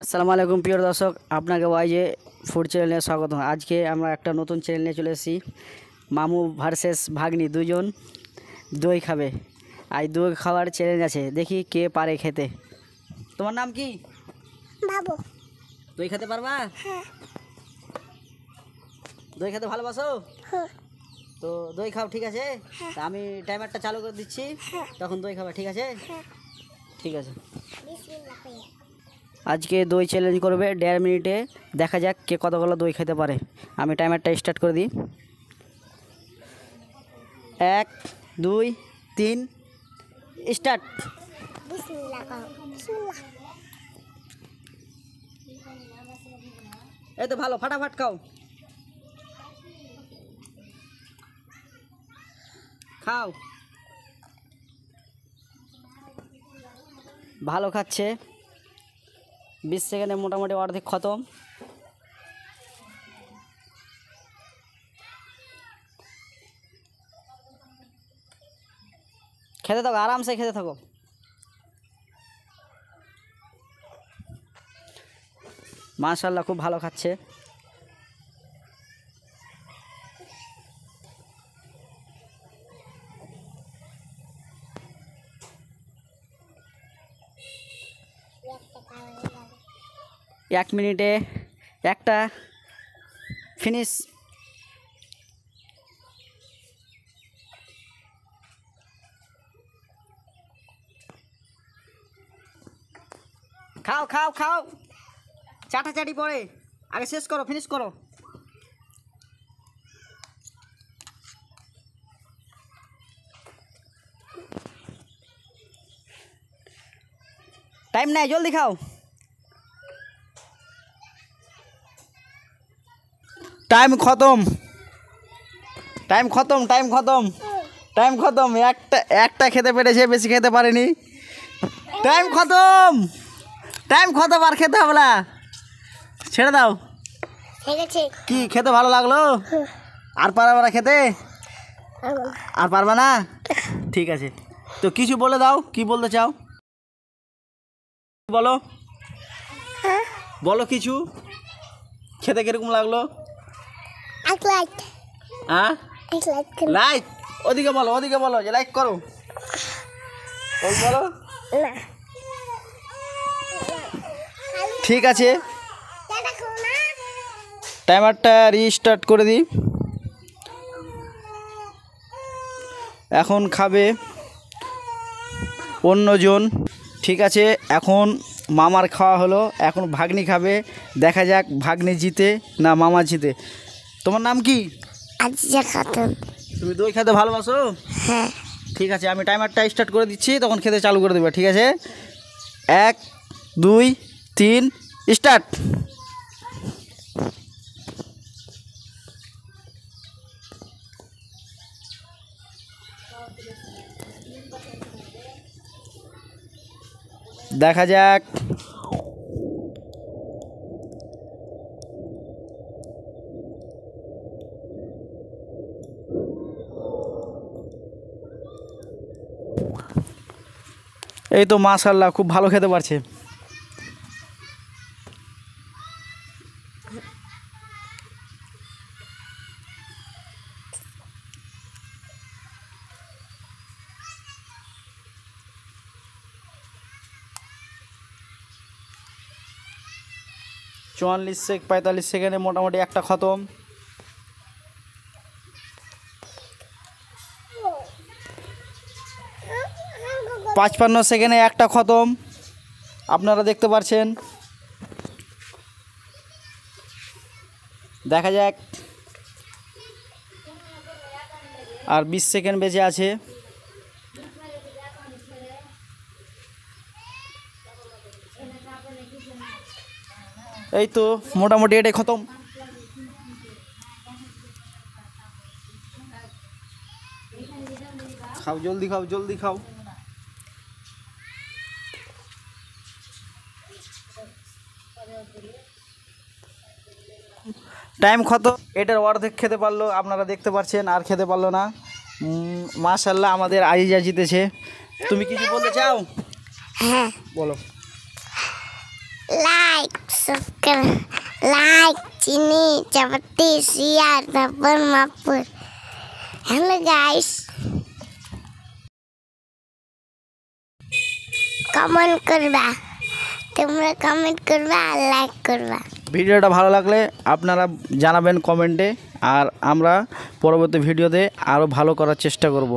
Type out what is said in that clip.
আসসালামু আলাইকুম প্রিয় দর্শক, আপনাকে ওয়াইজে ফুড চ্যানেলে স্বাগত। আজকে আমরা একটা নতুন চ্যানেল নিয়ে চলে এসেছি। মামু ভার্সেস ভাগ্নি, দুজন দই খাবে। আজ দই খাওয়ার চ্যালেঞ্জ আছে, দেখি কে পারে খেতে। তোমার নাম কি? বাবু। দই খেতে পারবা? হ্যাঁ। দই খেতে ভালোবাসো হ্যাঁ। তো দই খাও, ঠিক আছে? তা আমি টাইমারটা চালু করে দিচ্ছি, তখন দই খাবে, ঠিক আছে? ঠিক আছে। আজকে দই চ্যালেঞ্জ করবে 1.5 মিনিটে, দেখা যাক কে কতগুলো দই খেতে পারে। আমি টাইমারটা স্টার্ট করে দিই। 1 2 3 স্টার্ট। এই তো ভালো, ফাটাফাট খাও। খাও, ভালো খাচ্ছে। 20 সেকেন্ডে মোটামুটি অর্ধেক খতম। খেতে থাকো, আরামসে খেতে থাকো। মাশাআল্লাহ, খুব ভালো খাচ্ছে। এক মিনিটে একটা ফিনিশ। খাও খাও খাও, চাটাচাটি পরে, আগে শেষ করো, ফিনিশ করো। টাইম নাই, জলদি খাও। টাইম খতম, টাইম খতম, টাইম খতম, টাইম খতম। একটা খেতে পেরেছে, বেশি খেতে পারেনি। টাইম খতম, টাইম খতম, আর খেতে হবে না, ছেড়ে দাও। কি খেতে ভালো লাগলো? আর পারবে না খেতে? আর পারবে না? ঠিক আছে, তো কিছু বলে দাও, কি বলতে চাও বলো। বলো কিছু, খেতে কিরকম লাগলো? হ্যাঁ, লাইক। ওদিকে বলো, ওদিকে বলো যে লাইক করো, বলো। ঠিক আছে, টাইমারটা রিস্টার্ট করে দিই। এখন খাবে অন্যজন, ঠিক আছে? এখন মামার খাওয়া হলো, এখন ভাগ্নি খাবে। দেখা যাক ভাগ্নি জিতে না মামা জিতে। তোমার নাম কি? আজিজা খাতুন। তুমি দই খেতে ভালোবাসো? হ্যাঁ। ঠিক আছে, আমি টাইমারটা স্টার্ট করে দিচ্ছি, তখন খেতে চালু করে দেবে, ঠিক আছে? 1 2 3 স্টার্ট। দেখা যাক। এই তো মাশাআল্লাহ, খুব ভালো খেতে পারছে। চুয়াল্লিশ 45 সেকেন্ডে মোটামুটি একটা খতম। পঞ্চান্ন সেকেন্ডে একটা খতম, আপনারা দেখতে পাচ্ছেন। দেখা যাক, আর 20 সেকেন্ড বেঁচে আছে। এই তো মোটামুটি এটাই খতম। খাও, জলদি খাও, জলদি খাও। টাইম খতম। এটার অর্ধেক খেতে পারলো, আপনারা দেখতে পাচ্ছেন, আর খেতে পারলো না। মাশাআল্লাহ, আমাদের আজিজা জিতেছে। তুমি কিছু বলতে চাও? হ্যাঁ, বলো। লাইক সাবস্ক্রাইব লাইক চিনি চাপাতি শেয়ার তারপর মাপুর হ্যালো গাইস কমেন্ট করবা তোমরা কমেন্ট করবা আর লাইক করবা ভিডিওটা ভালো লাগলে আপনারা জানাবেন কমেন্টে, আর আমরা পরবর্তী ভিডিওতে আরও ভালো করার চেষ্টা করব।